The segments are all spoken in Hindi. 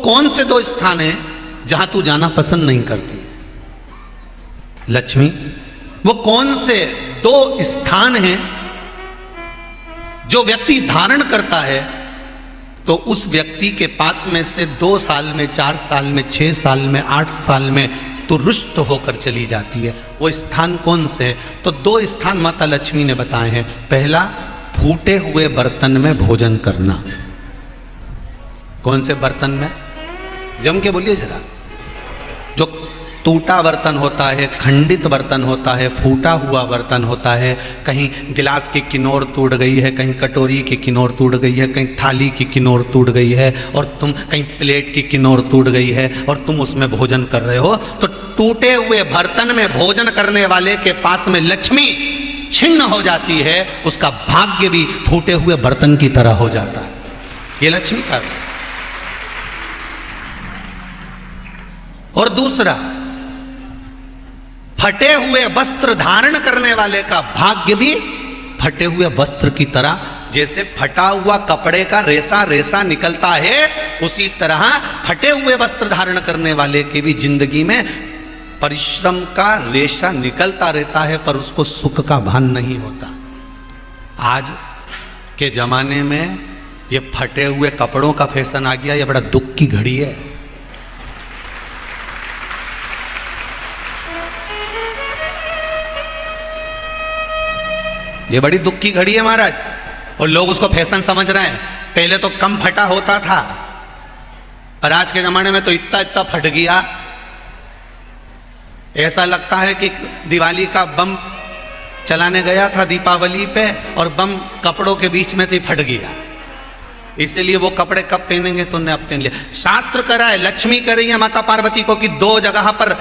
कौन से दो स्थान हैं जहां तू जाना पसंद नहीं करती? लक्ष्मी, वो कौन से दो स्थान हैं जो व्यक्ति धारण करता है तो उस व्यक्ति के पास में से 2 साल में, 4 साल में, 6 साल में, 8 साल में तो रुष्ट होकर चली जाती है? वो स्थान कौन से है? तो 2 स्थान माता लक्ष्मी ने बताए हैं। पहला, फूटे हुए बर्तन में भोजन करना। कौन से बर्तन में? जम के बोलिए जरा। जो टूटा बर्तन होता है, खंडित बर्तन होता है, फूटा हुआ बर्तन होता है, कहीं गिलास की किनोर टूट गई है, कहीं कटोरी की किनोर टूट गई है, कहीं थाली की किनोर टूट गई है, और तुम कहीं प्लेट की किनोर टूट गई है और तुम उसमें भोजन कर रहे हो, तो टूटे हुए बर्तन में भोजन करने वाले के पास में लक्ष्मी छिन्न हो जाती है, उसका भाग्य भी फूटे हुए बर्तन की तरह हो जाता है। ये लक्ष्मी का। और दूसरा, फटे हुए वस्त्र धारण करने वाले का भाग्य भी फटे हुए वस्त्र की तरह, जैसे फटा हुआ कपड़े का रेसा रेसा निकलता है, उसी तरह फटे हुए वस्त्र धारण करने वाले की भी जिंदगी में परिश्रम का रेशा निकलता रहता है, पर उसको सुख का भान नहीं होता। आज के जमाने में ये फटे हुए कपड़ों का फैशन आ गया, ये बड़ा दुख की घड़ी है। ये बड़ी दुख की घड़ी है महाराज, और लोग उसको फैशन समझ रहे हैं। पहले तो कम फटा होता था, पर आज के जमाने में तो इतना इतना फट गया, ऐसा लगता है कि दिवाली का बम चलाने गया था दीपावली पे और बम कपड़ों के बीच में से ही फट गया। इसलिए वो कपड़े कब पहनेंगे तो ने अब पहन लिया। शास्त्र कह रहा है, लक्ष्मी कह रही है माता पार्वती को कि 2 जगह पर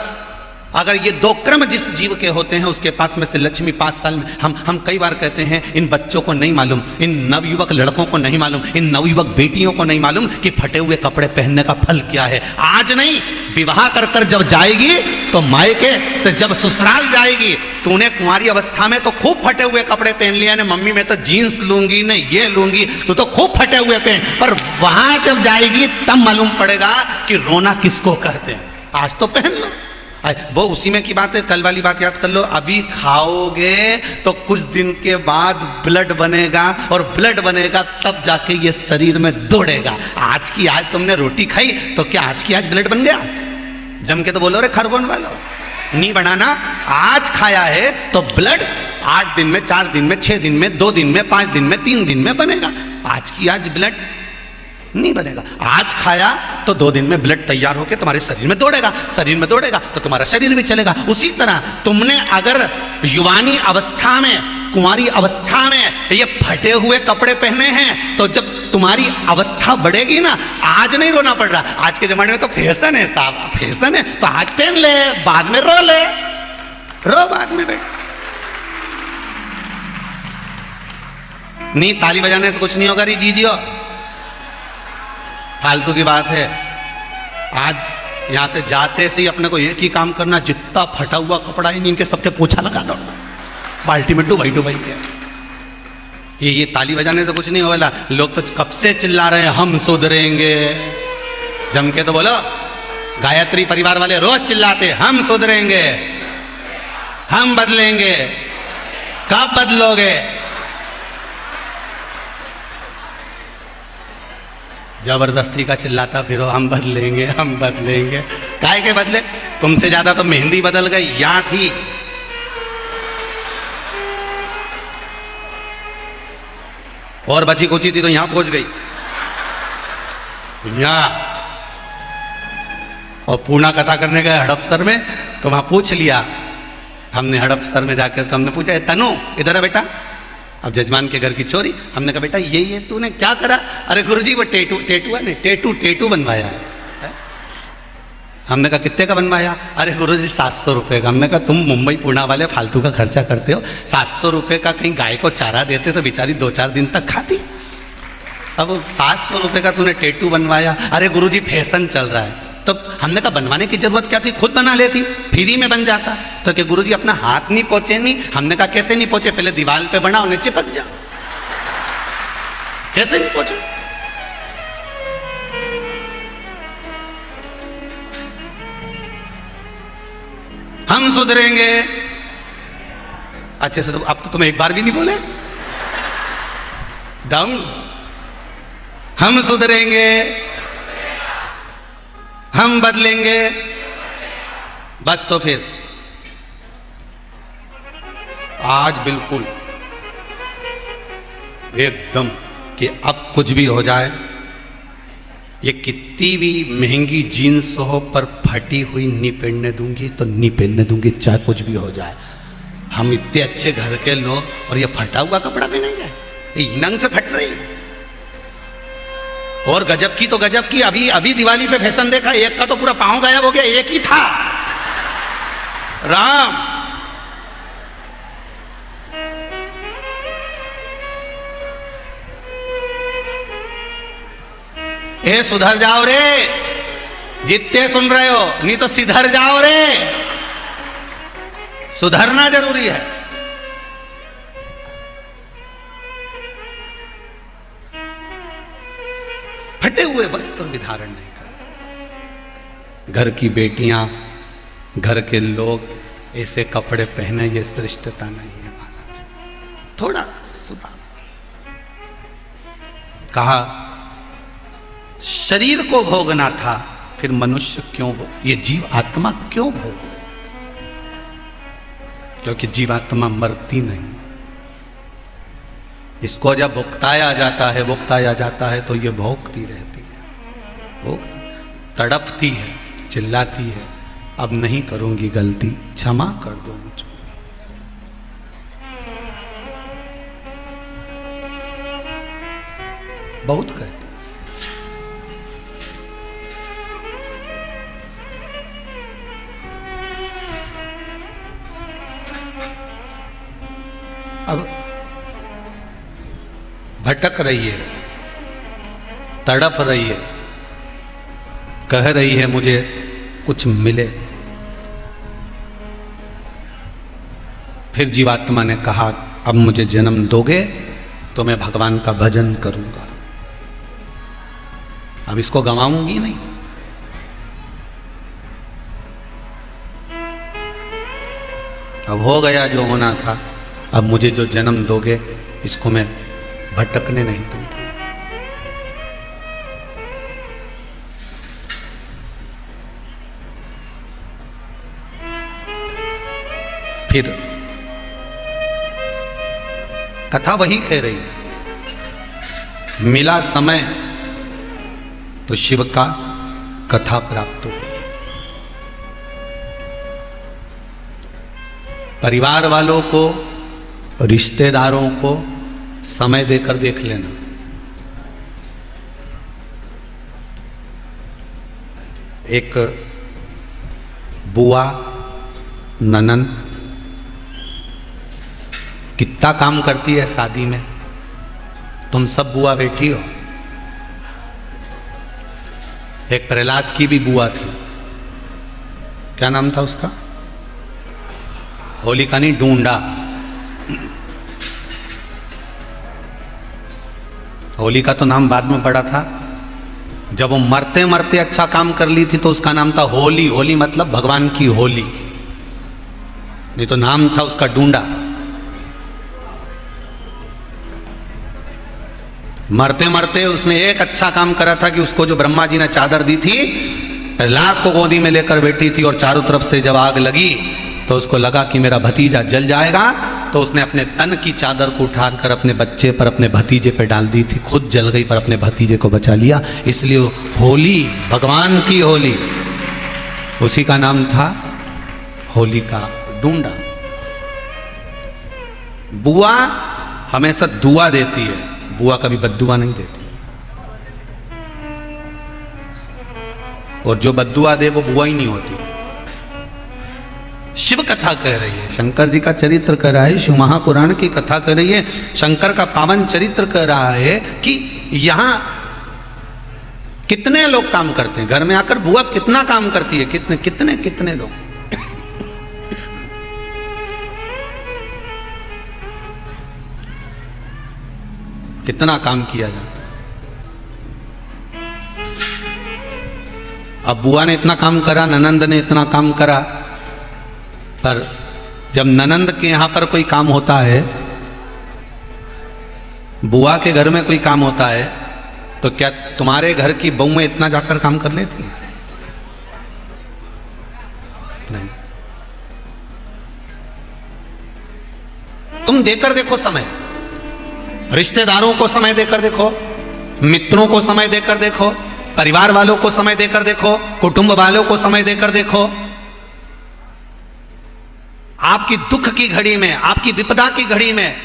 अगर ये 2 क्रम जिस जीव के होते हैं उसके पास में से लक्ष्मी 5 साल में, हम कई बार कहते हैं इन बच्चों को नहीं मालूम, इन नवयुवक लड़कों को नहीं मालूम, इन नवयुवक बेटियों को नहीं मालूम कि फटे हुए कपड़े पहनने का फल क्या है। आज नहीं, विवाह कर कर जब जाएगी तो मायके से जब ससुराल जाएगी, तूने कुंवारी अवस्था में तो खूब फटे हुए कपड़े पहन लिया ने, मम्मी मैं तो जीन्स लूंगी न ये लूंगी, तो खूब फटे हुए पहन, पर वहां जब जाएगी तब मालूम पड़ेगा कि रोना किसको कहते हैं। आज तो पहन लो, वो उसी में की बात है। कल वाली बात याद कर लो, अभी खाओगे तो कुछ दिन के बाद ब्लड बनेगा, और ब्लड बनेगा तब जाके ये शरीर में दौड़ेगा। आज की आज तुमने रोटी खाई तो क्या आज की आज ब्लड बन गया? जम के तो बोलो रे खरगोन वालों, नहीं बनाना। आज खाया है तो ब्लड 8 दिन में, 4 दिन में, 6 दिन में, 2 दिन में, 5 दिन में, 3 दिन में बनेगा। आज की आज ब्लड नहीं बनेगा। आज खाया तो 2 दिन में ब्लड तैयार होकर तुम्हारे शरीर में दौड़ेगा, शरीर में दौड़ेगा तो तुम्हारा शरीर भी चलेगा। उसी तरह तुमने अगर युवानी अवस्था में, कुंवारी अवस्था में ये फटे हुए कपड़े पहने हैं, तो जब तुम्हारी अवस्था बढ़ेगी ना, आज नहीं रोना पड़ रहा। आज के जमाने में तो फैशन है साहब, फैशन है तो आज पहन ले, बाद में रो ले, रो बाद में बैठ। नहीं, ताली बजाने से कुछ नहीं होगा री जीजियो, फालतू की बात है। आज यहां से जाते से ही अपने को एक ही काम करना, जितना फटा हुआ कपड़ा ही नहीं इनके सबके पोछा लगा दो, बाल्टी में डुबाई के। ये ताली बजाने से कुछ नहीं होगा। लोग तो कब से चिल्ला रहे हैं हम सुधरेंगे, जम के तो बोलो। गायत्री परिवार वाले रोज चिल्लाते हम सुधरेंगे, हम बदलेंगे। कब बदलोगे? जबरदस्ती का चिल्लाता फिरो हम बदलेंगे, हम बदलेंगे। काहे के बदले? तुमसे ज्यादा तो मेहंदी बदल गई, यहां थी। और बची कुची थी तो यहां पहुंच गई, यहां। और पूर्णा कथा करने गए हड़पसर में, तो वहां पूछ लिया हमने हड़पसर में जाकर, तो हमने पूछा तनु इधर है बेटा। अब जजमान के घर की चोरी, हमने कहा बेटा ये तूने क्या करा? अरे गुरुजी वो टेटू बनवाया है। हमने कहा कितने का बनवाया? अरे गुरुजी 700 रुपये का। हमने कहा तुम मुंबई पुणे वाले फालतू का खर्चा करते हो, 700 रुपये का कहीं गाय को चारा देते तो बेचारी 2-4 दिन तक खाती। अब 700 रुपये का तूने टेटू बनवाया। अरे गुरुजी फैशन चल रहा है। तो हमने कहा बनवाने की जरूरत क्या थी, खुद बना लेती, फ्री में बन जाता। तो कि गुरुजी अपना हाथ नहीं पहुंचे नहीं। हमने कहा कैसे नहीं पहुंचे? पहले दीवार पे बना उन्हें चिपक जाओ। कैसे नहीं पहुंचे? हम सुधरेंगे। अच्छे से तो अब तो तुम एक बार भी नहीं बोले। डाउन। हम सुधरेंगे, हम बदलेंगे। बस तो फिर आज बिल्कुल एकदम कि अब कुछ भी हो जाए, ये कितनी भी महंगी जीन्स हो पर फटी हुई नहीं पहनने दूंगी तो नहीं पहनने दूंगी, चाहे कुछ भी हो जाए। हम इतने अच्छे घर के लोग और ये फटा हुआ कपड़ा पहनेंगे, ये नंग से फट रही। और गजब की तो गजब की, अभी अभी दिवाली पे फैशन देखा, एक का तो पूरा पांव गायब हो गया, एक ही था। राम ए सुधर जाओ रे, जितने सुन रहे हो, नहीं तो सिधर जाओ रे। सुधरना जरूरी है। फटे हुए वस्त्र विधारण नहीं कर। घर की बेटियां, घर के लोग ऐसे कपड़े पहने, ये श्रेष्ठता नहीं है महाराज। थोड़ा सुधार। कहा शरीर को भोगना था, फिर मनुष्य क्यों ये जीव आत्मा क्यों भोग रहे? क्योंकि जीवात्मा मरती नहीं। इसको जब भुगताया जाता है तो ये भोगती रहती है, तड़पती है, चिल्लाती है, अब नहीं करूंगी गलती, क्षमा कर दो मुझको। बहुत कहते। अब भटक रही है, तड़प रही है, कह रही है मुझे कुछ मिले। फिर जीवात्मा ने कहा अब मुझे जन्म दोगे तो मैं भगवान का भजन करूंगा, अब इसको गंवाऊंगी नहीं। अब हो गया जो होना था, अब मुझे जो जन्म दोगे इसको मैं भटकने नहीं दूंगी। फिर कथा वही कह रही है, मिला समय तो शिव का कथा प्राप्त हो। परिवार वालों को, रिश्तेदारों को समय देकर देख लेना। एक बुआ, ननन कितना काम करती है शादी में। तुम सब बुआ बेटी हो। एक प्रहलाद की भी बुआ थी, क्या नाम था उसका? होलिका नहीं, डूंडा। होलिका तो नाम बाद में पड़ा था। जब वो मरते मरते अच्छा काम कर ली थी तो उसका नाम था होली। होली मतलब भगवान की होली, नहीं तो नाम था उसका डूंडा। मरते मरते उसने एक अच्छा काम करा था कि उसको जो ब्रह्मा जी ने चादर दी थी, प्रहलाद को गोदी में लेकर बैठी थी और चारों तरफ से जब आग लगी तो उसको लगा कि मेरा भतीजा जल जाएगा, तो उसने अपने तन की चादर को उठाकर अपने बच्चे पर, अपने भतीजे पर डाल दी थी। खुद जल गई पर अपने भतीजे को बचा लिया। इसलिए होली भगवान की होली, उसी का नाम था होलिका डूंडा। बुआ हमेशा दुआ देती है, बुआ कभी बद्दुआ नहीं देती। और जो बद्दुआ दे वो बुआ ही नहीं होती। शिव कथा कह रही है, शंकर जी का चरित्र कह रहा है, शिव महापुराण की कथा कह रही है, शंकर का पावन चरित्र कह रहा है कि यहां कितने लोग काम करते हैं। घर में आकर बुआ कितना काम करती है, कितने कितने कितने लोग। कितना काम किया जाता है। अब बुआ ने इतना काम करा, ननंद ने इतना काम करा, पर जब ननंद के यहाँ पर कोई काम होता है, बुआ के घर में कोई काम होता है, तो क्या तुम्हारे घर की बहुएं इतना जाकर काम कर लेती हैं? नहीं। तुम देकर देखो समय, रिश्तेदारों को समय देकर देखो, मित्रों को समय देकर देखो, परिवार वालों को समय देकर देखो, कुटुंब वालों को समय देकर देखो। आपकी दुख की घड़ी में, आपकी विपदा की घड़ी में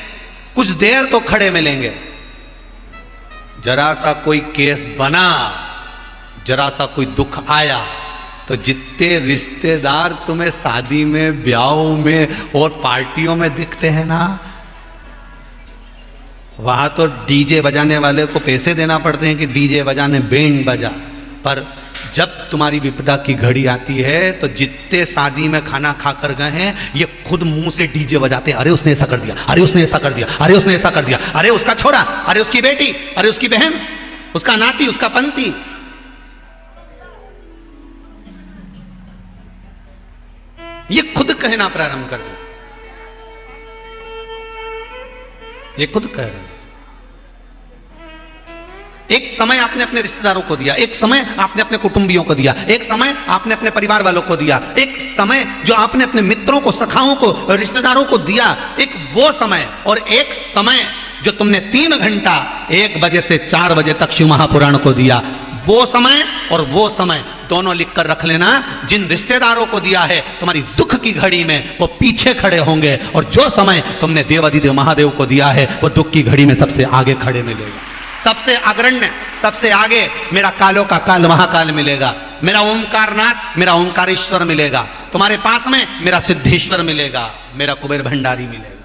कुछ देर तो खड़े मिलेंगे। जरा सा कोई केस बना, जरा सा कोई दुख आया, तो जितने रिश्तेदार तुम्हें शादी में, ब्याहों में और पार्टियों में दिखते हैं ना, वहां तो डीजे बजाने वाले को पैसे देना पड़ते हैं कि डीजे बजाने, बैंड बजा। पर जब तुम्हारी विपदा की घड़ी आती है तो जितने शादी में खाना खाकर गए हैं, ये खुद मुंह से डीजे बजाते हैं। अरे उसने ऐसा कर दिया, अरे उसने ऐसा कर दिया, अरे उसने ऐसा कर दिया, अरे उसका छोरा, अरे उसकी बेटी, अरे उसकी बहन, उसका नाती, उसका पंती। ये खुद कहना प्रारंभ कर देते, ये खुद कह रहे हैं। एक समय आपने अपने रिश्तेदारों को दिया, एक समय आपने अपने कुटुंबियों को दिया, एक समय आपने अपने परिवार वालों को दिया, एक समय जो आपने अपने मित्रों को, सखाओं को, रिश्तेदारों को दिया, एक वो समय, और एक समय जो तुमने 3 घंटा 1 बजे से 4 बजे तक शिव महापुराण को दिया। वो समय और वो समय दोनों लिख कर रख लेना। जिन रिश्तेदारों को दिया है तुम्हारी दुख की घड़ी में, वो पीछे खड़े होंगे, और जो समय तुमने देवाधिदेव महादेव को दिया है, वो दुख की घड़ी में सबसे आगे खड़े मिलेगा, सबसे अग्रण्य, सबसे आगे। मेरा कालों का काल महाकाल मिलेगा, मेरा ओंकारनाथ, मेरा ओंकारेश्वर मिलेगा, तुम्हारे पास में मेरा सिद्धेश्वर मिलेगा, मेरा कुबेर भंडारी मिलेगा।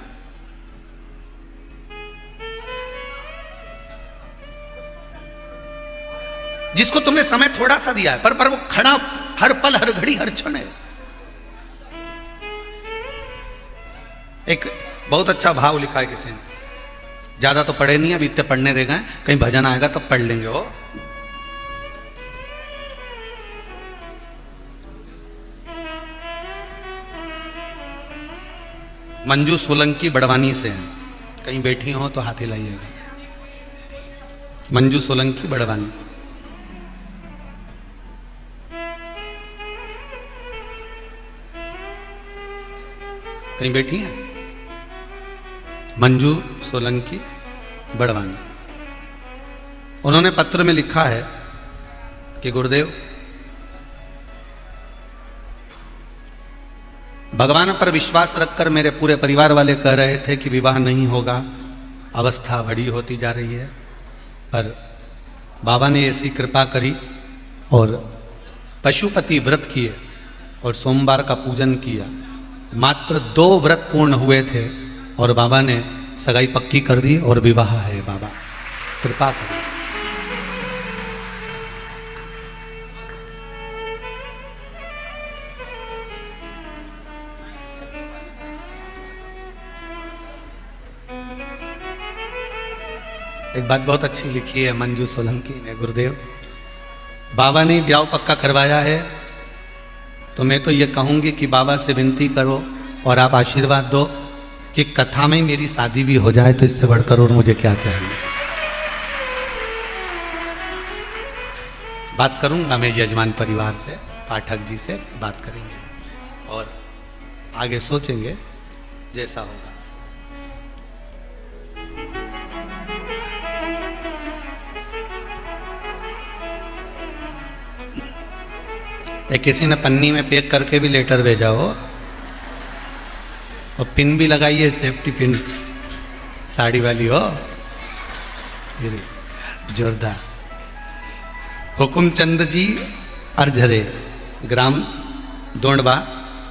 जिसको तुमने समय थोड़ा सा दिया है, पर वो खड़ा हर पल, हर घड़ी, हर क्षण है। एक बहुत अच्छा भाव लिखा है किसी ने, ज्यादा तो पढ़े नहीं, अभी इतने पढ़ने दे गए, कहीं भजन आएगा तब पढ़ लेंगे। वो मंजू सोलंकी बड़वानी से हैं, कहीं बैठी हो तो हाथ हिलाइएगा। मंजू सोलंकी बड़वानी, कहीं बैठी हैं? मंजू सोलंकी बड़वानी। उन्होंने पत्र में लिखा है कि गुरुदेव, भगवान पर विश्वास रखकर मेरे पूरे परिवार वाले कह रहे थे कि विवाह नहीं होगा, अवस्था बड़ी होती जा रही है, पर बाबा ने ऐसी कृपा करी और पशुपति व्रत किए और सोमवार का पूजन किया। मात्र 2 व्रत पूर्ण हुए थे और बाबा ने सगाई पक्की कर दी और विवाह है। बाबा कृपा करें। एक बात बहुत अच्छी लिखी है मंजू सोलंकी ने, गुरुदेव बाबा ने ब्याह पक्का करवाया है, तो मैं तो ये कहूंगी कि बाबा से विनती करो और आप आशीर्वाद दो कि कथा में मेरी शादी भी हो जाए, तो इससे बढ़कर और मुझे क्या चाहिए। बात करूंगा मैं यजमान परिवार से, पाठक जी से बात करेंगे और आगे सोचेंगे जैसा होगा। किसी ने पन्नी में पैक करके भी लेटर भेजा हो, और पिन भी लगाइए, सेफ्टी पिन साड़ी वाली हो, जोरदार। हुकुमचंद जी अर्झरे, ग्राम दोंडवा,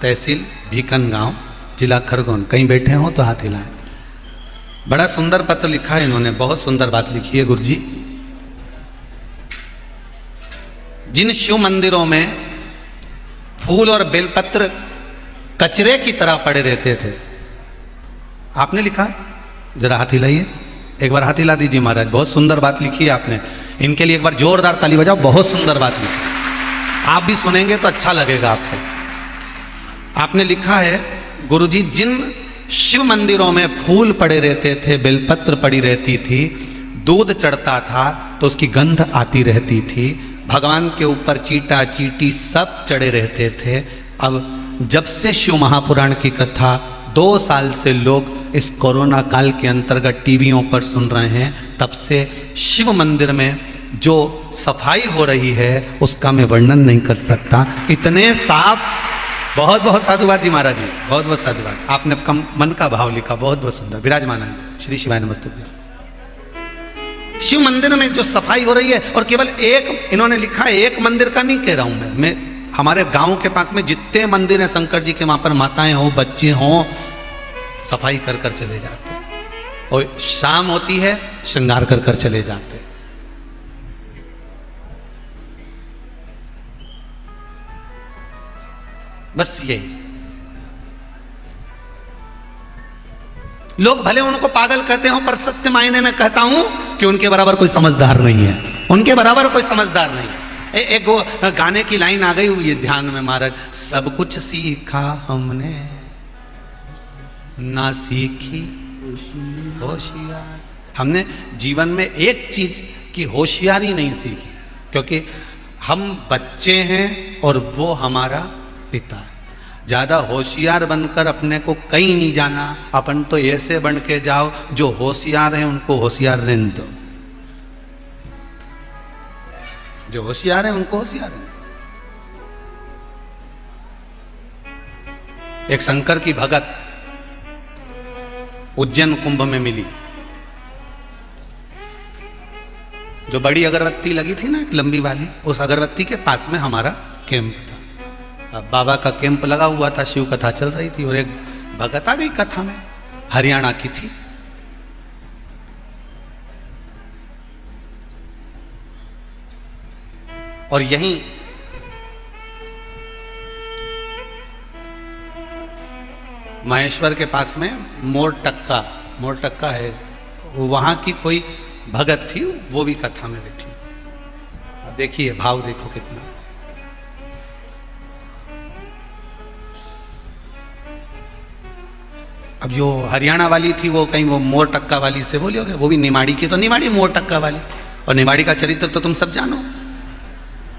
तहसील भीकन गांव, जिला खरगोन, कहीं बैठे हो तो हाथ हिलाएं। बड़ा सुंदर पत्र लिखा है इन्होंने, बहुत सुंदर बात लिखी है गुरुजी। जिन शिव मंदिरों में फूल और बेलपत्र कचरे की तरह पड़े रहते थे, आपने लिखा है, जरा हाथ हिलाइए, एक बार हाथ हिला दीजिए महाराज, बहुत सुंदर बात लिखी है आपने। इनके लिए एक बार जोरदार ताली बजाओ, बहुत सुंदर बात लिखी। आप भी सुनेंगे तो अच्छा लगेगा आपको। आपने लिखा है गुरुजी जिन शिव मंदिरों में फूल पड़े रहते थे, बेलपत्र पड़ी रहती थी, दूध चढ़ता था तो उसकी गंध आती रहती थी, भगवान के ऊपर चीटा चीटी सब चढ़े रहते थे। अब जब से शिव महापुराण की कथा 2 साल से लोग इस कोरोना काल के अंतर्गत टीवियों पर सुन रहे हैं, तब से शिव मंदिर में जो सफाई हो रही है उसका मैं वर्णन नहीं कर सकता। इतने साफ। बहुत बहुत साधुवाद जी महाराज जी, बहुत बहुत साधुवाद। आपने मन का भाव लिखा, बहुत बहुत सुंदर। विराजमान श्री शिवाय नमस्तुभ्यं। शिव मंदिर में जो सफाई हो रही है, और केवल एक, इन्होंने लिखा है एक मंदिर का नहीं कह रहा हूं मैं हमारे गांव के पास में जितने मंदिर हैं शंकर जी के, वहां पर माताएं हो, बच्चे हों, सफाई कर कर चले जाते, और शाम होती है श्रृंगार कर कर चले जाते। बस यही। लोग भले उनको पागल कहते हो, पर सत्य मायने में कहता हूं कि उनके बराबर कोई समझदार नहीं है, उनके बराबर कोई समझदार नहीं है। एक वो गाने की लाइन आ गई हुई है ध्यान में महाराज, सब कुछ सीखा हमने ना सीखी होशियार। हमने जीवन में एक चीज की होशियारी नहीं सीखी, क्योंकि हम बच्चे हैं और वो हमारा पिता है। ज्यादा होशियार बनकर अपने को कहीं नहीं जाना, अपन तो ऐसे बन के जाओ जो होशियार है उनको होशियार रहने दो, जो होशियार है उनको होशियार है। एक शंकर की भगत उज्जैन कुंभ में मिली, जो बड़ी अगरबत्ती लगी थी ना, एक लंबी वाली, उस अगरबत्ती के पास में हमारा कैंप था। अब बाबा का कैंप लगा हुआ था, शिव कथा चल रही थी, और एक भगत आ गई कथा में, हरियाणा की थी। और यहीं महेश्वर के पास में मोर टक्का है, वहां की कोई भगत थी, वो भी कथा में बैठी। देखिए भाव देखो कितना। अब जो हरियाणा वाली थी वो कहीं वो मोर टक्का वाली से बोली होगी, वो भी निमाड़ी की, तो निमाड़ी मोर टक्का वाली। और निमाड़ी का चरित्र तो तुम सब जानो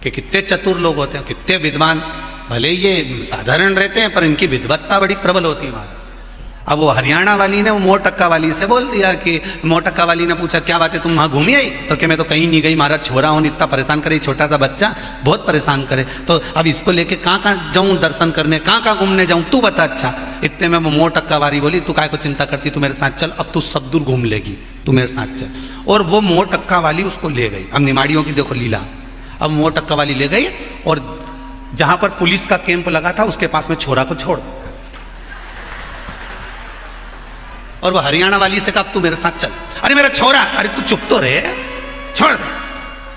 कि कितने चतुर लोग होते हैं, कितने विद्वान। भले ये साधारण रहते हैं पर इनकी विद्वत्ता बड़ी प्रबल होती है वहां। अब वो हरियाणा वाली ने वो मोर टक्का वाली से बोल दिया कि, मोर टक्का वाली ने पूछा क्या बात है तुम वहां घूमी आई? तो कि मैं तो कहीं नहीं गई, महाराज छोरा हूं, इतना परेशान करे, छोटा सा बच्चा बहुत परेशान करे, तो अब इसको लेके कहाँ कहाँ जाऊं दर्शन करने, कहाँ कहाँ घूमने जाऊं, तू बता। अच्छा, इतने में वो मोर टक्का वाली बोली, तू काय को चिंता करती, तू मेरे साथ चल, अब तू सब दूर घूम लेगी, तू मेरे साथ चल। और वो मोर टक्का वाली उसको ले गई। अब निमाड़ियों की देखो लीला। अब मोर टक्का वाली ले गई और जहां पर पुलिस का कैंप लगा था उसके पास में छोरा को छोड़, और वो हरियाणा वाली से कहा तू मेरे साथ चल। अरे मेरा छोरा, अरे तू चुप तो रहे, छोड़ दे।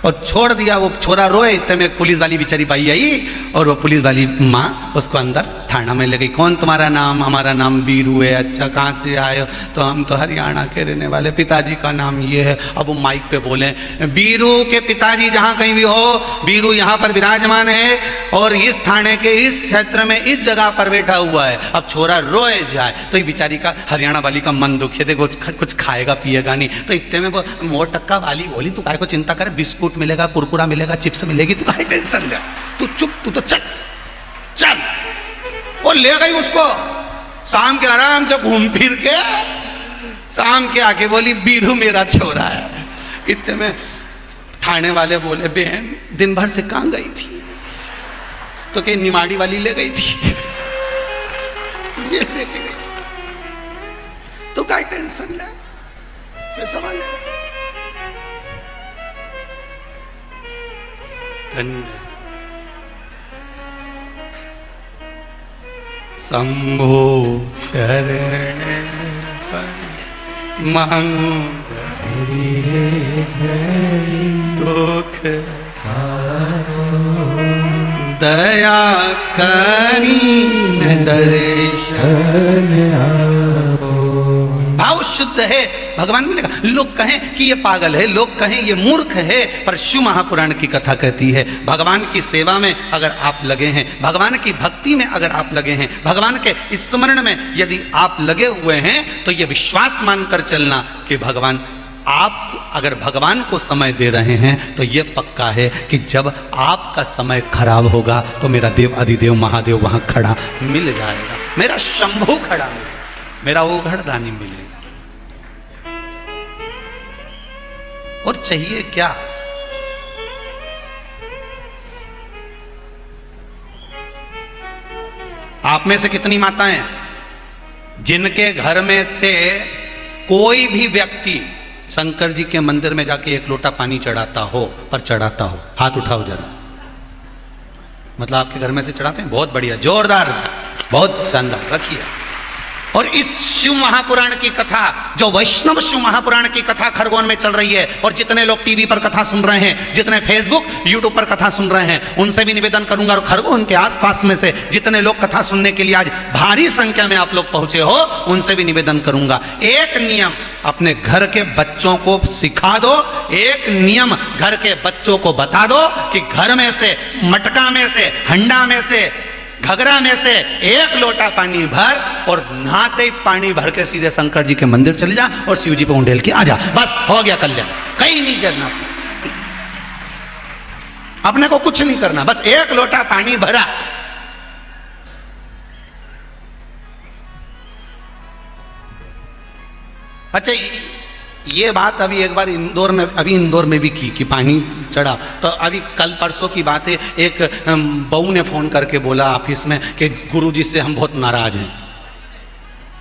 और छोड़ दिया। वो छोरा रोए, इतने में पुलिस वाली बेचारी भाई आई, और वो पुलिस वाली माँ उसको अंदर थाना में ले गई। कौन तुम्हारा नाम? हमारा नाम बीरू है। अच्छा, कहाँ से आए हो? तो हम तो हरियाणा के रहने वाले, पिताजी का नाम ये है। अब वो माइक पे बोले, बीरू के पिताजी जहाँ कहीं भी हो, बीरू यहाँ पर विराजमान है और इस थाने के इस क्षेत्र में इस जगह पर बैठा हुआ है। अब छोरा रोए जाए तो ये बेचारी का, हरियाणा वाली का मन दुखे, देखो कुछ खाएगा पिएगा नहीं। तो इतने में वो मोर टक्का वाली बोली, तू काय को चिंता करे, बिस्कुट मिलेगा, कुरकुरा मिलेगा, चिप्स मिलेगी, तू काहे टेंशन ले, तू चुप, तू तो चल चल। और ले गई उसको। शाम के आराम से घूम फिर के शाम के आके बोली, बीरू मेरा छोरा है। इतने में थाने वाले बोले, बहन दिन भर से कहां गई थी? तो कहीं निमाड़ी वाली ले गई थी, ये लेके गई थी, तो काय टेंशन ले, समझ ले। धन्य शंभो शरण मांगो दुख दया करी दर्शन आपो। भाव शुद्ध है भगवान मिलेगा। लोग कहें कि ये पागल है, लोग कहें ये मूर्ख है, पर शिव महापुराण की कथा कहती है भगवान की सेवा में अगर आप लगे हैं, भगवान की भक्ति में अगर आप लगे हैं, भगवान के स्मरण में यदि आप लगे हुए हैं, तो ये विश्वास मानकर चलना कि भगवान आप अगर भगवान को समय दे रहे हैं तो यह पक्का है कि जब आपका समय खराब होगा तो मेरा देव अधिदेव महादेव वहां खड़ा मिल जाएगा, मेरा शंभू खड़ा मिलेगा, मेरा ओघड़दानी मिलेगा। और चाहिए क्या? आप में से कितनी माताएं जिनके घर में से कोई भी व्यक्ति शंकर जी के मंदिर में जाके एक लोटा पानी चढ़ाता हो, पर चढ़ाता हो? हाथ उठाओ जरा। मतलब आपके घर में से चढ़ाते हैं? बहुत बढ़िया, जोरदार, बहुत शानदार, रखिए। और इस शिव महापुराण की कथा, जो वैष्णव शिव महापुराण की कथा खरगोन में चल रही है, और जितने लोग टीवी पर कथा सुन रहे हैं, जितने फेसबुक यूट्यूब पर कथा सुन रहे हैं, उनसे भी निवेदन करूंगा, और खरगोन के आसपास में से जितने लोग कथा सुनने के लिए आज भारी संख्या में आप लोग पहुंचे हो, उनसे भी निवेदन करूंगा, एक नियम अपने घर के बच्चों को सिखा दो, एक नियम घर के बच्चों को बता दो कि घर में से, मटका में से, हंडा में से, घगरा में से एक लोटा पानी भर और नहाते ही पानी भर के सीधे शंकर जी के मंदिर चले जा और शिव जी पे उंडेल के आ जा। बस हो गया कल्याण, कहीं नहीं करना, अपने को कुछ नहीं करना, बस एक लोटा पानी भरा। अच्छा, ये बात अभी एक बार इंदौर में भी की कि पानी चढ़ा, तो अभी कल परसों की बात है, एक बहू ने फोन करके बोला ऑफिस में कि गुरुजी से हम बहुत नाराज हैं।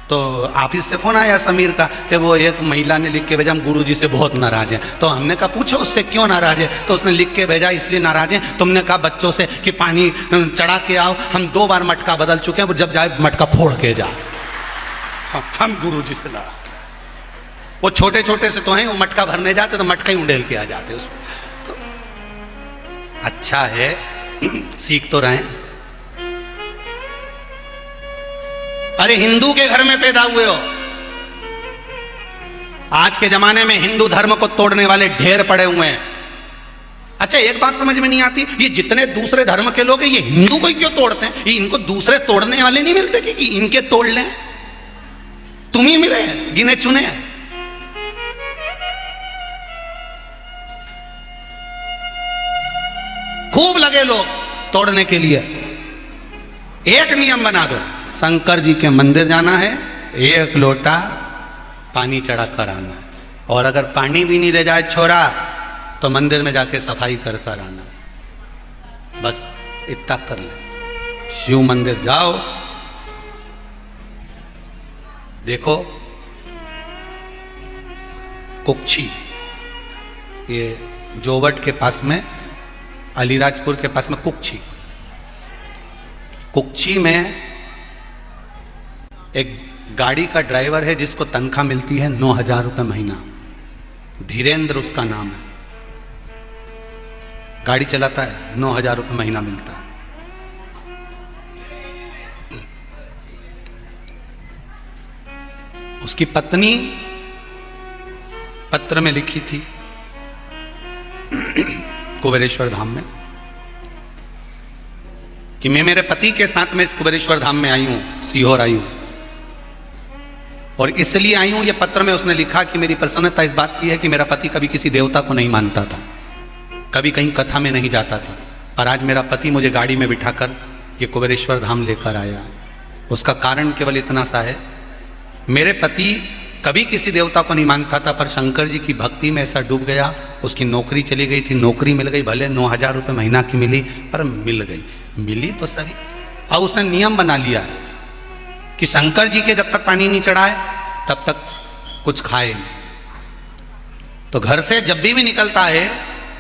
तो ऑफिस से फोन आया समीर का कि वो एक महिला ने लिख के भेजा हम गुरुजी से बहुत नाराज हैं। तो हमने कहा पूछो उससे क्यों नाराज है? तो उसने लिख के भेजा इसलिए नाराज हैं, तुमने कहा बच्चों से कि पानी चढ़ा के आओ, हम 2 बार मटका बदल चुके हैं, वो जब जाए मटका फोड़ के जाए, हम गुरुजी से नाराज। वो छोटे छोटे से तो हैं, वो मटका भरने जाते तो मटका ही उंडेल के आ जाते उसमें। तो अच्छा है, सीख तो रहे। अरे हिंदू के घर में पैदा हुए हो, आज के जमाने में हिंदू धर्म को तोड़ने वाले ढेर पड़े हुए हैं। अच्छा, एक बात समझ में नहीं आती, ये जितने दूसरे धर्म के लोग हैं, ये हिंदू को क्यों तोड़ते हैं? ये इनको दूसरे तोड़ने वाले नहीं मिलते कि इनके तोड़ लें? तुम ही मिले गिने चुने। खूब लगे लोग तोड़ने के लिए। एक नियम बना दो, शंकर जी के मंदिर जाना है, एक लोटा पानी चढ़ा कर आना, और अगर पानी भी नहीं दे जाए छोरा तो मंदिर में जाके सफाई कर कर आना। बस इतना कर ले। शिव मंदिर जाओ, देखो कुक्षी, ये जोवट के पास में, अलीराजपुर के पास में कुक्षी में एक गाड़ी का ड्राइवर है जिसको तनख्वाह मिलती है 9,000 रुपये महीना। धीरेन्द्र उसका नाम है, गाड़ी चलाता है, 9,000 रुपये महीना मिलता है। उसकी पत्नी पत्र में लिखी थी कुबेरेश्वर धाम में कि मैं मेरे पति के साथ में इस कुबेरेश्वर धाम में आई हूं, सीहोर आई हूं, और इसलिए आई हूं, ये पत्र में उसने लिखा कि मेरी प्रसन्नता इस बात की है कि मेरा पति कभी किसी देवता को नहीं मानता था, कभी कहीं कथा में नहीं जाता था, पर आज मेरा पति मुझे गाड़ी में बिठाकर ये कुबेरेश्वर धाम लेकर आया। उसका कारण केवल इतना सा है, मेरे पति कभी किसी देवता को नहीं मानता था, पर शंकर जी की भक्ति में ऐसा डूब गया, उसकी नौकरी चली गई थी, नौकरी मिल गई, भले 9,000 रुपये महीना की मिली, पर मिल गई, मिली तो सही। अब उसने नियम बना लिया है कि शंकर जी के जब तक पानी नहीं चढ़ाए तब तक कुछ खाए नहीं। तो घर से जब भी निकलता है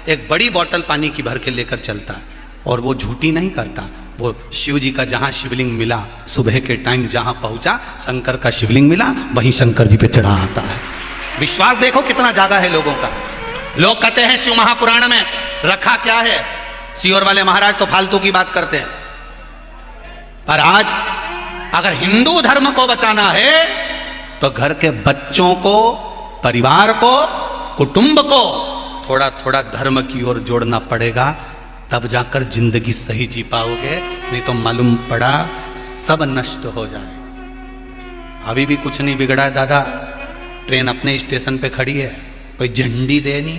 एक बड़ी बोतल पानी की भर के लेकर चलता है, और वो झूठी नहीं करता, वो शिव जी का जहां शिवलिंग मिला, सुबह के टाइम जहां पहुंचा शंकर का शिवलिंग मिला, वहीं शंकर जी पे चढ़ा आता है। विश्वास देखो कितना जागा है लोगों का। लोग कहते हैं शिव महापुराण में रखा क्या है, सीहोर वाले महाराज तो फालतू की बात करते हैं, पर आज अगर हिंदू धर्म को बचाना है तो घर के बच्चों को, परिवार को, कुटुंब को थोड़ा थोड़ा धर्म की ओर जोड़ना पड़ेगा, तब जाकर जिंदगी सही जी पाओगे। नहीं तो मालूम पड़ा सब नष्ट हो जाए। अभी भी कुछ नहीं बिगड़ा है दादा, ट्रेन अपने स्टेशन पे खड़ी है, कोई झंडी देनी,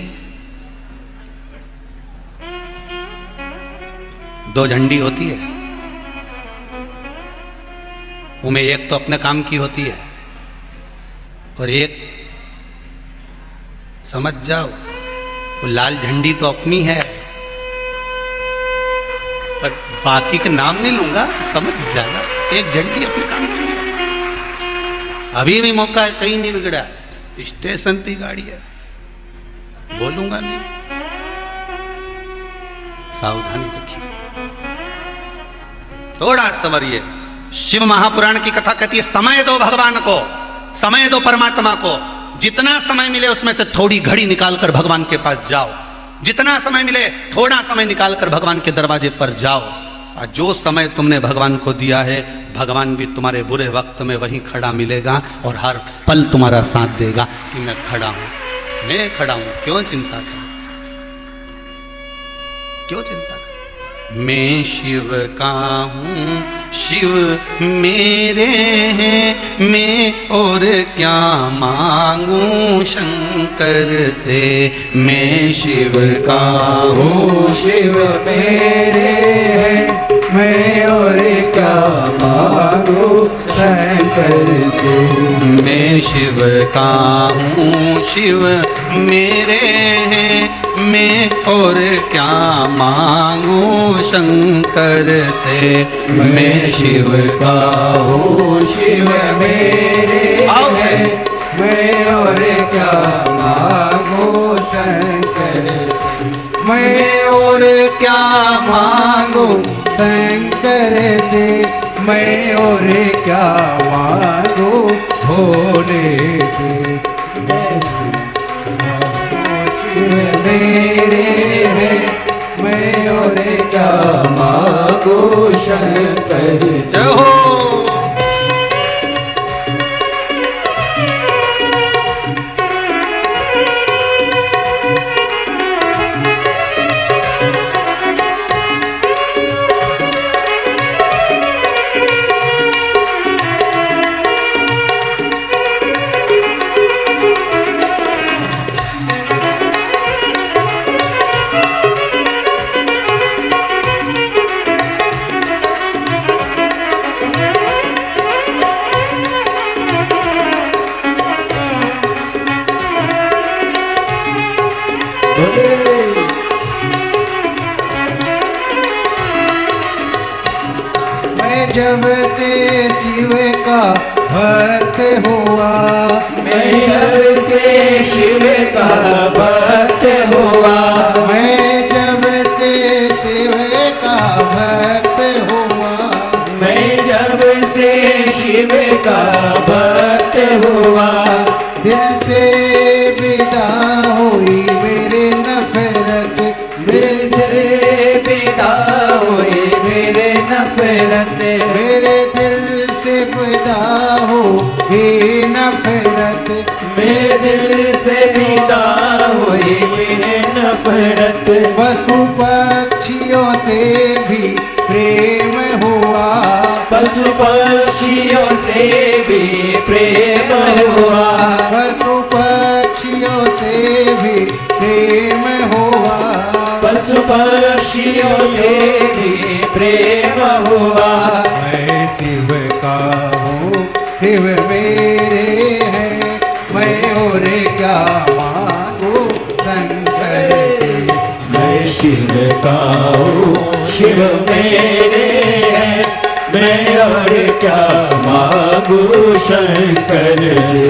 2 झंडी होती है, उनमें एक तो अपने काम की होती है और एक, समझ जाओ, वो लाल झंडी तो अपनी है, पर बाकी के नाम नहीं लूंगा, समझ जाना। एक झंडी अपने काम की है। अभी भी मौका है, कहीं नहीं बिगड़ा, स्टेशन पे गाड़ी है, बोलूंगा नहीं, सावधानी रखिए, थोड़ा समझिए। शिव महापुराण की कथा कहती है समय दो भगवान को, समय दो परमात्मा को। जितना समय मिले उसमें से थोड़ी घड़ी निकालकर भगवान के पास जाओ, जितना समय मिले थोड़ा समय निकालकर भगवान के दरवाजे पर जाओ। और जो समय तुमने भगवान को दिया है, भगवान भी तुम्हारे बुरे वक्त में वहीं खड़ा मिलेगा और हर पल तुम्हारा साथ देगा कि मैं खड़ा हूं, मैं खड़ा हूं, क्यों चिंता कर, क्यों चिंता कर। मैं शिव का हूं, शिव मेरे हैं, मैं और क्या मांगू शंकर से। मैं शिव का हूं, शिव मेरे हैं, मैं और क्या मांगू शंकर से। मैं शिव का हूँ, शिव मेरे हैं, मैं और क्या मांगू शंकर से। मैं शिव का हूँ, शिव मेरे हैं, मैं और क्या मांगू शंकर से। मैं और क्या मांगू शंकर से। मैं और क्या मांगू भोले से। शिव मेरे हैं, मैं और क्या मांगू शंकर से। जब से शिव का भक्त हुआ, मैं जब से शिव का भक्त हुआ, मैं जब से शिव का भक्त हुआ, मैं जब से शिव का भक्त हुआ, दिल से विदा हुई मेरे नफरत, दिल से विदा हुई मेरे नफरत, मेरे दिल से विदा हुई नफरत, मेरे दिल से विदा हुई मेरे नफरत। पशु पक्षियों से भी प्रेम हुआ, पशु पक्षियों से भी प्रेम हुआ, पशु पक्षियों से भी प्रेम हुआ, पशु पक्षियों से भी प्रेम हुआ। मैं शिव का हूँ, शिव मेरे हैं, मैं और क्या मांगू शंकर से। मैं शिव का हूँ, शिव मेरे हैं, मैं और क्या मांगू शंकर से।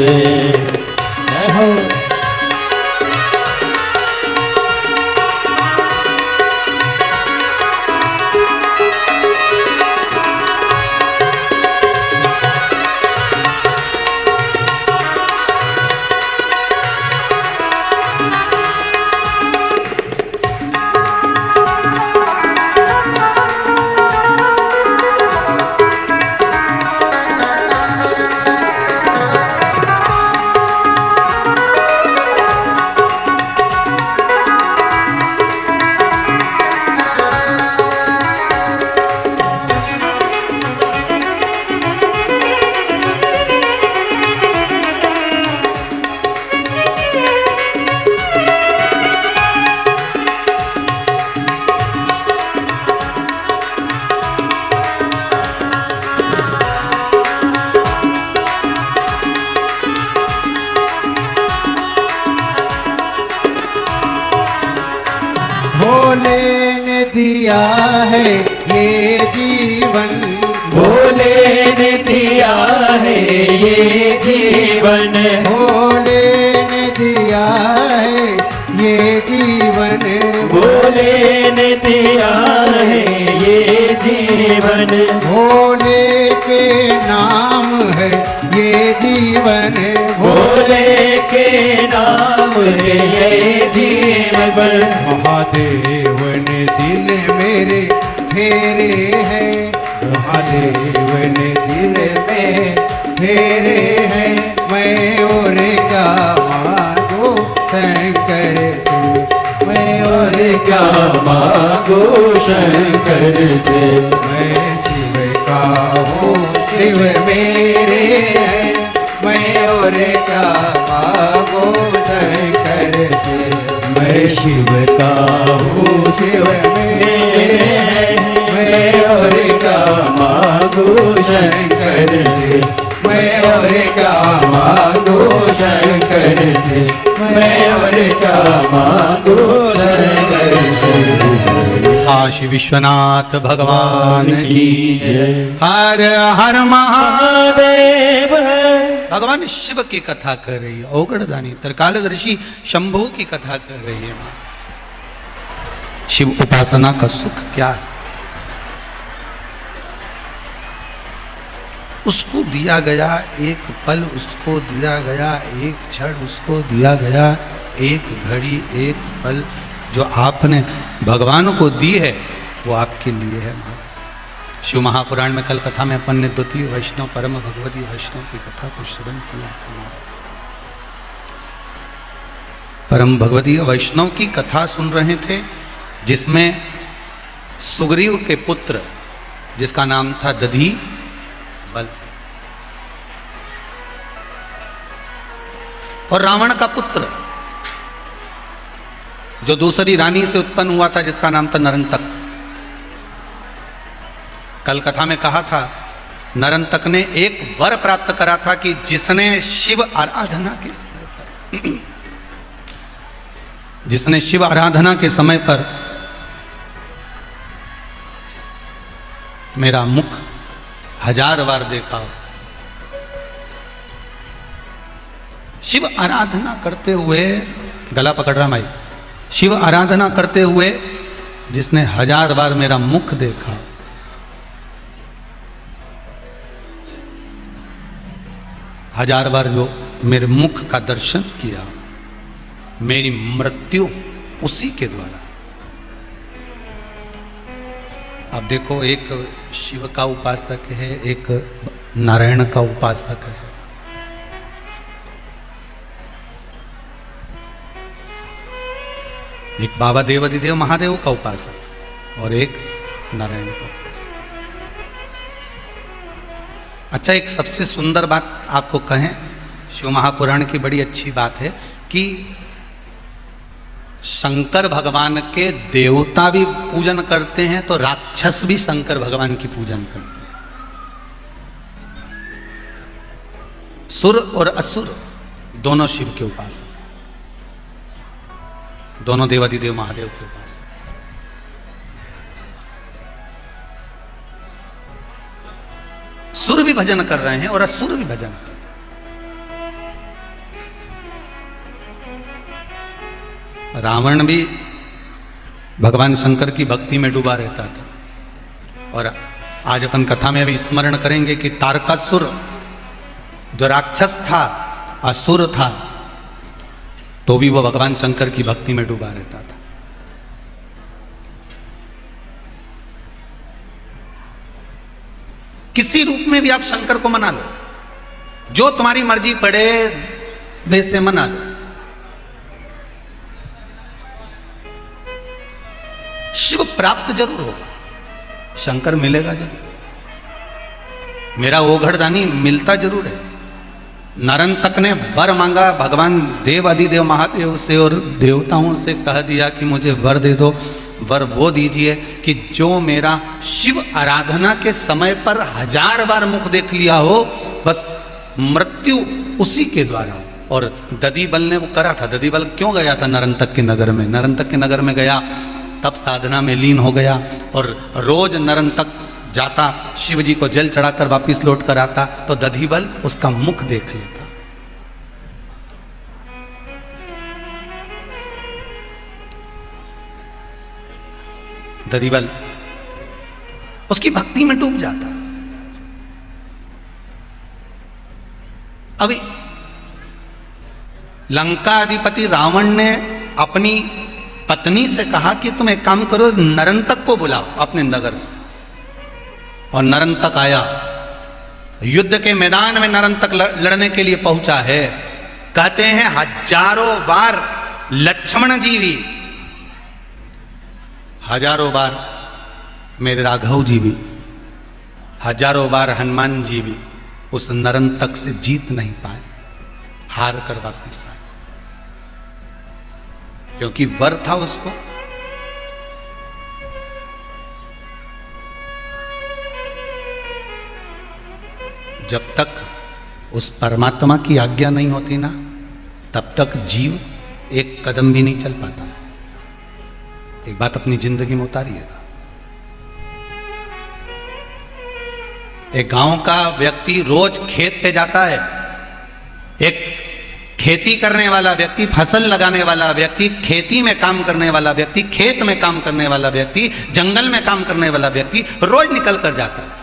ये जीवन, भोले ने दिया है ये जीवन, भोले ने दिया है ये जीवन, भोले ने दिया है ये जीवन, भोले के नाम है ये जीवन, भोले के नाम है ये जीवन। महादेव ने दिल मेरे फेरे हैं, महादेव ने दिल में फेरे हैं, मैं और क्या मांगू शंकर से, मैं और क्या मांगो शंकर से, मैं शिव का हूँ शिव मेरे हैं, मैं और क्या मांगू शंकर से, मैं शिव का हूँ शिव मेरे हैं, मैं और क्या मांगू शंकर से, मैं और क्या मांगू शंकर से, मैं और क्या मांगू शंकर से। काशी विश्वनाथ भगवान की जय। हर हर महादेव। भगवान शिव की कथा कर रही है, औगड़दानी त्रिकालदर्शी शंभू की कथा कर रही है। शिव उपासना का सुख क्या है? उसको दिया गया एक पल, उसको दिया गया एक क्षण, उसको दिया गया एक घड़ी, एक पल जो आपने भगवान को दी है वो आपके लिए है महाराज। शिव महापुराण में कल कथा में अपन ने द्वितीय वैष्णव परम भगवती वैष्णव की कथा को श्रवण किया था महाराज। परम भगवती वैष्णव की कथा सुन रहे थे जिसमें सुग्रीव के पुत्र जिसका नाम था दधी बल और रावण का पुत्र जो दूसरी रानी से उत्पन्न हुआ था जिसका नाम था नरंतक। कल कथा में कहा था नरंतक ने एक वर प्राप्त करा था कि जिसने शिव आराधना के समय पर जिसने शिव आराधना के समय पर मेरा मुख 1000 बार देखा हो। शिव आराधना करते हुए, गला पकड़ रहा माई, शिव आराधना करते हुए जिसने 1000 बार मेरा मुख देखा, 1000 बार जो मेरे मुख का दर्शन किया, मेरी मृत्यु उसी के द्वारा। अब देखो, एक शिव का उपासक है, एक नारायण का उपासक है। एक बाबा देवाधिदेव महादेव का उपासक और एक नारायण का उपासक। अच्छा, एक सबसे सुंदर बात आपको कहें, शिव महापुराण की बड़ी अच्छी बात है कि शंकर भगवान के देवता भी पूजन करते हैं तो राक्षस भी शंकर भगवान की पूजन करते हैं। सुर और असुर दोनों शिव के उपासक, दोनों देवाधिदेव महादेव के उपासक। सुर भी भजन कर रहे हैं और असुर भी भजन कर रहे हैं। रावण भी भगवान शंकर की भक्ति में डूबा रहता था। और आज अपन कथा में अभी स्मरण करेंगे कि तारकासुर जो राक्षस था, असुर था, तो भी वो भगवान शंकर की भक्ति में डूबा रहता था। किसी रूप में भी आप शंकर को मना लो, जो तुम्हारी मर्जी पड़े वैसे मना लो। शिव प्राप्त जरूर होगा, शंकर मिलेगा जरूर। मेरा ओघड़दानी मिलता जरूर है। नरंतक ने वर मांगा भगवान देवाधिदेव महादेव से और देवताओं से, कह दिया कि मुझे वर दे दो। वर वो दीजिए कि जो मेरा शिव आराधना के समय पर 1000 बार मुख देख लिया हो, बस मृत्यु उसी के द्वारा। और दधीबल ने वो करा था। दधीबल क्यों गया था नरंतक के नगर में? नरंतक के नगर में गया तब साधना में लीन हो गया और रोज नरंतक जाता, शिव जी को जल चढ़ाकर वापिस लौट कर आता तो दधिबल उसका मुख देख लेता। दधिबल उसकी भक्ति में डूब जाता। अभी लंका अधिपति रावण ने अपनी पत्नी से कहा कि तुम एक काम करो, नरंतक को बुलाओ अपने नगर से। और नरंतक आया, युद्ध के मैदान में नरंतक लड़ने के लिए पहुंचा है। कहते हैं हजारों बार लक्ष्मण जी भी, हजारों बार मेरे राघव जी भी, हजारों बार हनुमान जी भी उस नरंतक से जीत नहीं पाए, हार कर वापिस आए, क्योंकि वर था उसको। जब तक उस परमात्मा की आज्ञा नहीं होती ना, तब तक जीव एक कदम भी नहीं चल पाता। एक बात अपनी जिंदगी में उतारिएगा। एक गांव का व्यक्ति रोज खेत पे जाता है। एक खेती करने वाला व्यक्ति, फसल लगाने वाला व्यक्ति, खेती में काम करने वाला व्यक्ति, खेत में काम करने वाला व्यक्ति, जंगल में काम करने वाला व्यक्ति रोज निकल कर जाता है।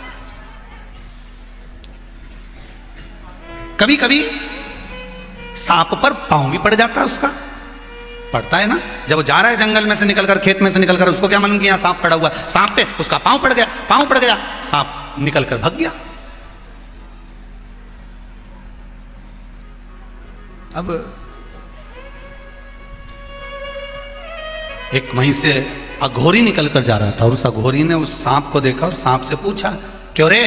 कभी कभी सांप पर पांव भी पड़ जाता है उसका, पड़ता है ना। जब वो जा रहा है जंगल में से निकलकर, खेत में से निकलकर, उसको क्या मालूम कि यहां सांप पड़ा हुआ, सांप पे उसका पांव पड़ गया, पांव पड़ गया, सांप निकलकर भाग गया। अब एक वहीं से अघोरी निकलकर जा रहा था और उस अघोरी ने उस सांप को देखा और सांप से पूछा, क्यों रे,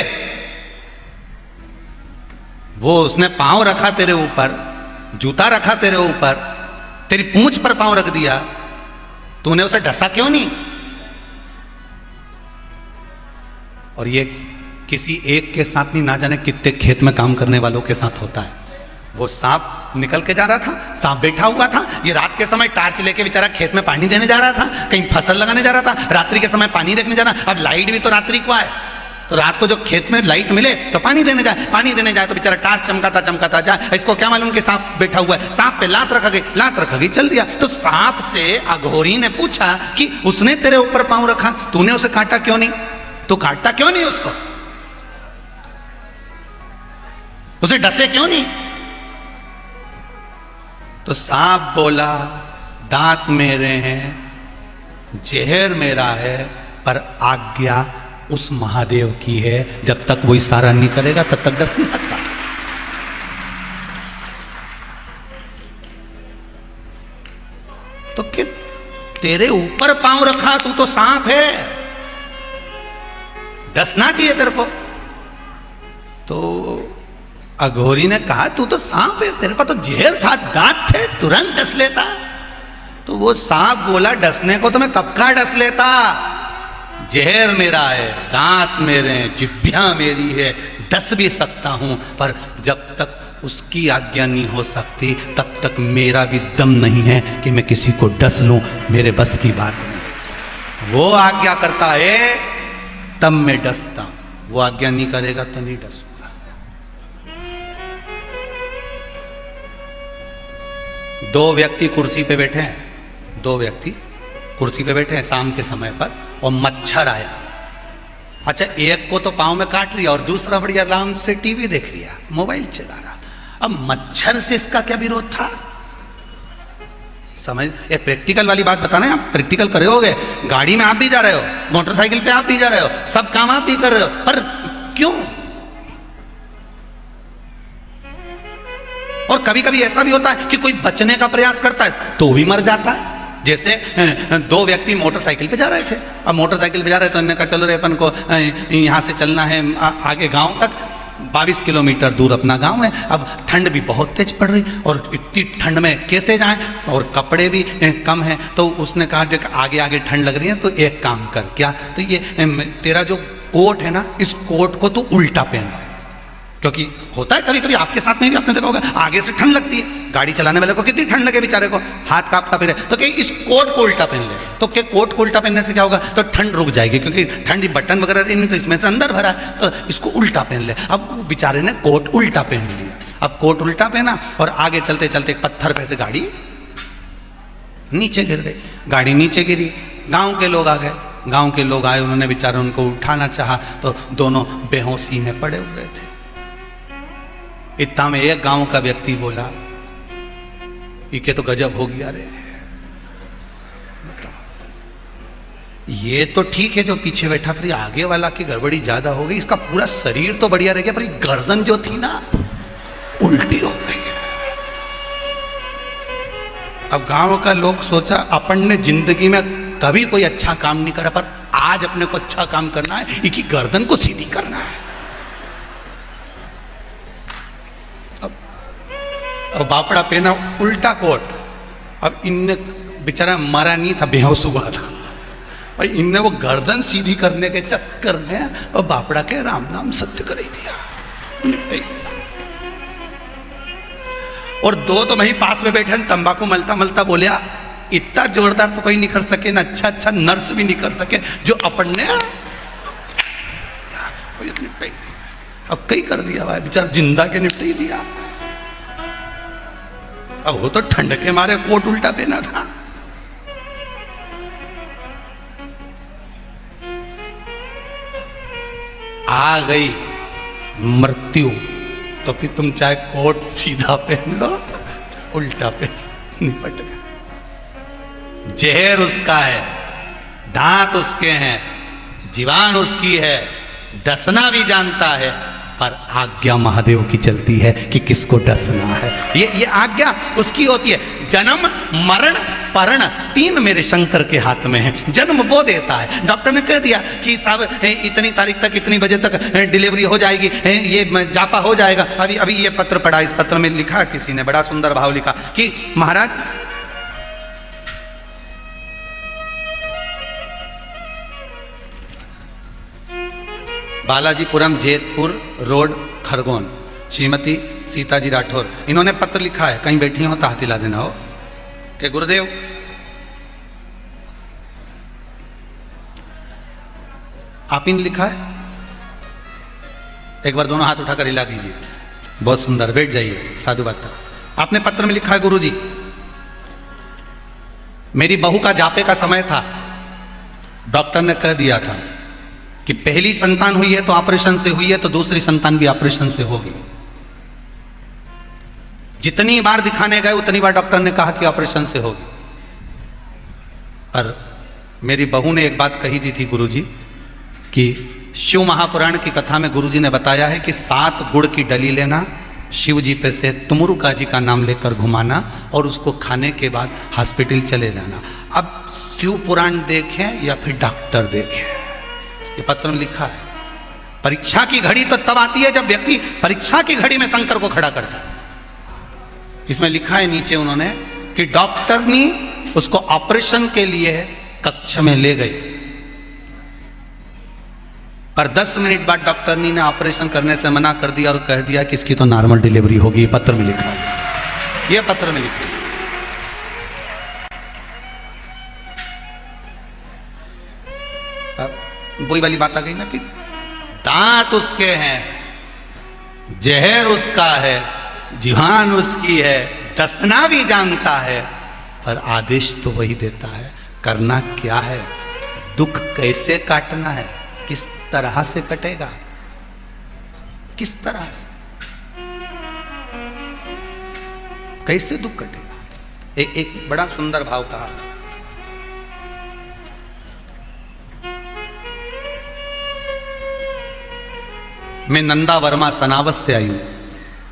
वो उसने पांव रखा तेरे ऊपर, जूता रखा तेरे ऊपर, तेरी पूंछ पर पांव रख दिया, तूने उसे डसा क्यों नहीं? और ये किसी एक के साथ नहीं, ना जाने कितने खेत में काम करने वालों के साथ होता है। वो सांप निकल के जा रहा था, सांप बैठा हुआ था, ये रात के समय टार्च लेके बेचारा खेत में पानी देने जा रहा था, कहीं फसल लगाने जा रहा था, रात्रि के समय पानी देखने जा रहा। अब लाइट भी तो रात्रि को आए, तो रात को जो खेत में लाइट मिले तो पानी देने जाए तो बेचारा टार्च चमकाता जाए। इसको क्या मालूम कि सांप बैठा हुआ है, सांप पे लात रखा गई, चल दिया। तो सांप से अघोरी ने पूछा कि उसने तेरे ऊपर पांव रखा, तूने उसे काटा क्यों नहीं? तू काटता क्यों नहीं उसको? उसे डसे क्यों नहीं? तो सांप बोला, दांत मेरे हैं, जहर मेरा है, पर आज्ञा उस महादेव की है। जब तक वो इशारा नहीं करेगा तब तक डस नहीं सकता। तो कि तेरे ऊपर पांव रखा, तू तो सांप है, डसना चाहिए तेरे को। तो अघोरी ने कहा, तू तो सांप है, तेरे पास तो जहर था, दांत थे, तुरंत डस लेता। तो वो सांप बोला, डसने को तो मैं कब का डस लेता, जहर मेरा है, दांत मेरे हैं, जिह्वा मेरी है, डस भी सकता हूं, पर जब तक उसकी आज्ञा नहीं हो सकती तब तक मेरा भी दम नहीं है कि मैं किसी को डस लूं, मेरे बस की बात नहीं। वो आज्ञा करता है तब मैं डसता हूं, वो आज्ञा नहीं करेगा तो नहीं डसूंगा। दो व्यक्ति कुर्सी पे बैठे हैं, दो व्यक्ति कुर्सी पे बैठे हैं शाम के समय पर, और मच्छर आया। अच्छा, एक को तो पांव में काट लिया और दूसरा बड़ी आराम से टीवी देख लिया, मोबाइल चला रहा। अब मच्छर से इसका क्या विरोध था? समझ, एक प्रैक्टिकल वाली बात बताना है, आप प्रैक्टिकल करे होगे, गाड़ी में आप भी जा रहे हो, मोटरसाइकिल पे आप भी जा रहे हो, सब काम आप भी कर रहे हो, पर क्यों? और कभी कभी ऐसा भी होता है कि कोई बचने का प्रयास करता है तो भी मर जाता है। जैसे दो व्यक्ति मोटरसाइकिल पे जा रहे थे, अब मोटरसाइकिल पे जा रहे थे, उन्होंने कहा चलो रे अपन को यहाँ से चलना है आगे गांव तक, 22 किलोमीटर दूर अपना गांव है। अब ठंड भी बहुत तेज पड़ रही और इतनी ठंड में कैसे जाएं, और कपड़े भी कम हैं। तो उसने कहा देख आगे आगे ठंड लग रही है तो एक काम कर, क्या, तो ये तेरा जो कोट है ना, इस कोट को तू उल्टा पहन ले। क्योंकि होता है कभी कभी आपके साथ में भी आपने देखा होगा, आगे से ठंड लगती है, गाड़ी चलाने वाले को कितनी ठंड लगे बेचारे को, हाथ कांपता फिरे, तो क्या इस कोट को उल्टा पहन ले, तो क्या कोट को उल्टा पहनने से क्या होगा, तो ठंड रुक जाएगी, क्योंकि ठंडी बटन वगैरह नहीं तो इसमें से अंदर भरा है, तो इसको उल्टा पहन ले। अब बेचारे ने कोट उल्टा पहन लिया, अब कोट उल्टा पहना और आगे चलते चलते एक पत्थर पे से गाड़ी नीचे गिर गई, गाड़ी नीचे गिरी, गाँव के लोग आ गए, गाँव के लोग आए, उन्होंने बेचारे उनको उठाना चाहा तो दोनों बेहोशी में पड़े हुए थे। इतना में एक गांव का व्यक्ति बोला, ये तो गजब हो गया रे, ये तो ठीक है जो पीछे बैठा, पर आगे वाला की गड़बड़ी ज्यादा हो गई, इसका पूरा शरीर तो बढ़िया रह गया पर गर्दन जो थी ना उल्टी हो गई है। अब गांव का लोग सोचा अपन ने जिंदगी में कभी कोई अच्छा काम नहीं करा, पर आज अपने को अच्छा काम करना है, इसकी गर्दन को सीधी करना है। अब बापड़ा पहना उल्टा कोट, अब इनने बेचारा मरा नहीं था, बेहोश हुआ था, और इनने वो गर्दन सीधी करने के चक्कर में और बापड़ा के राम नाम सत्य कर ही दिया, निपटा ही दिया। और दो तो वहीं पास में बैठे तंबाकू मलता मलता बोलिया, इतना जोरदार तो कोई नहीं कर सके, ना अच्छा अच्छा नर्स भी नहीं कर सके जो अपन ने निपटा ही। अब कई कर दिया भाई, बेचारा जिंदा के निपटा ही दिया। अब वो तो ठंड के मारे कोट उल्टा पहना था। आ गई मृत्यु तो फिर तुम चाहे कोट सीधा पहन लो उल्टा पहन, निपट गए। जहर उसका है, दांत उसके हैं, जीवान उसकी है, डसना भी जानता है, पर आज्ञा महादेव की चलती है कि किसको डसना है। ये आज्ञा उसकी होती है। जन्म मरण परण तीन मेरे शंकर के हाथ में है। जन्म वो देता है, डॉक्टर ने कह दिया कि साहब इतनी तारीख तक इतनी बजे तक डिलीवरी हो जाएगी, ये जापा हो जाएगा। अभी ये पत्र पढ़ा, इस पत्र में लिखा किसी ने, बड़ा सुंदर भाव लिखा कि महाराज बालाजीपुरम जेतपुर रोड खरगोन, श्रीमती सीताजी राठौर, इन्होंने पत्र लिखा है, कहीं बैठी हो तो हाथ हिला देना हो कि गुरुदेव आप ही ने लिखा है, एक बार दोनों हाथ उठाकर हिला दीजिए, बहुत सुंदर, बैठ जाइए, साधु बात था। आपने पत्र में लिखा है, गुरुजी मेरी बहू का जापे का समय था, डॉक्टर ने कह दिया था कि पहली संतान हुई है तो ऑपरेशन से हुई है, तो दूसरी संतान भी ऑपरेशन से होगी। जितनी बार दिखाने गए उतनी बार डॉक्टर ने कहा कि ऑपरेशन से होगी, पर मेरी बहू ने एक बात कही दी थी गुरुजी कि शिव महापुराण की कथा में गुरुजी ने बताया है कि 7 गुड़ की डली लेना, शिव जी पे से तुमरुका जी का नाम लेकर घुमाना और उसको खाने के बाद हॉस्पिटल चले जाना। अब शिव पुराण देखें या फिर डॉक्टर देखें, ये पत्र में लिखा है। परीक्षा की घड़ी तो तब आती है जब व्यक्ति परीक्षा की घड़ी में शंकर को खड़ा करता है। इसमें लिखा है नीचे उन्होंने कि डॉक्टर ने उसको ऑपरेशन के लिए कक्ष में ले गई, पर 10 मिनट बाद डॉक्टर ने ऑपरेशन करने से मना कर दिया और कह दिया कि इसकी तो नॉर्मल डिलीवरी होगी। पत्र में लिखा है, ये पत्र में लिखा है। वही वाली बात आ गई ना कि दांत उसके हैं, जहर उसका है, जीवान उसकी है, डसना भी जानता है, पर आदेश तो वही देता है। करना क्या है, दुख कैसे काटना है, किस तरह से कटेगा, किस तरह से, कैसे दुख कटेगा। एक बड़ा सुंदर भाव कहा, मैं नंदा वर्मा सनावत से आई हूं।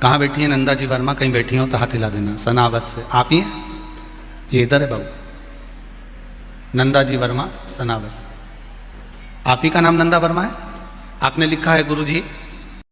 कहाँ बैठी है नंदा जी वर्मा, कहीं बैठी हो तो हाथ हिला देना। सनावत से, आप ही हैं? ये इधर है बाबू, नंदा जी वर्मा सनावत। आप ही का नाम नंदा वर्मा है? आपने लिखा है गुरुजी